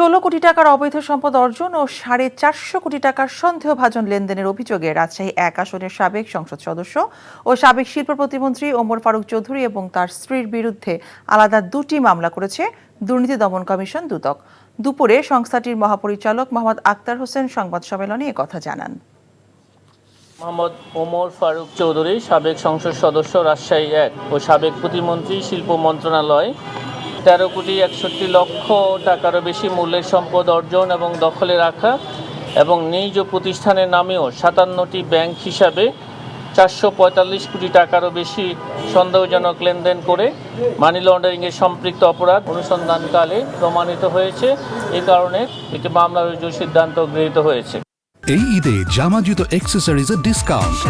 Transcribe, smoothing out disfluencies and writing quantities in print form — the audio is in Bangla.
16 কোটি টাকার অবৈধ সম্পদ অর্জন ও 450 কোটি টাকার সন্দেহভাজন লেনদেনের অভিযোগে রাজশাহী 1 আসনের সাবেক সংসদ সদস্য ও সাবেক শিল্প প্রতিমন্ত্রী ওমর ফারুক চৌধুরী এবং তার স্ত্রীর বিরুদ্ধে আলাদা দুটি মামলা করেছে দুর্নীতি দমন কমিশন দুদক। দুপুরে সংস্থাটির মহাপরিচালক মোহাম্মদ আক্তার হোসেন সংবাদ সম্মেলনে একথা জানান। মোহাম্মদ ওমর ফারুক চৌধুরী, সাবেক সংসদ সদস্য রাজশাহী 1 ও সাবেক প্রতিমন্ত্রী শিল্প মন্ত্রণালয়, 13 কোটি 61 লক্ষ টাকারও বেশি মূল্যের সম্পদ অর্জন এবং দখলে রাখা এবং নিজ প্রতিষ্ঠানের নামেও 57টি ব্যাংক হিসাবে 445 কোটি টাকারও বেশি সন্দেহজনক লেনদেন করে মানি লন্ডারিংয়ে সম্পৃক্ত অপরাধ অনুসন্ধানকালে প্রমাণিত হয়েছে। এই কারণে একটি মামলা রুজুর সিদ্ধান্ত গৃহীত হয়েছে। এই ঈদে জামা জুতো অ্যাক্সেসরিজের ডিসকাউন্ট।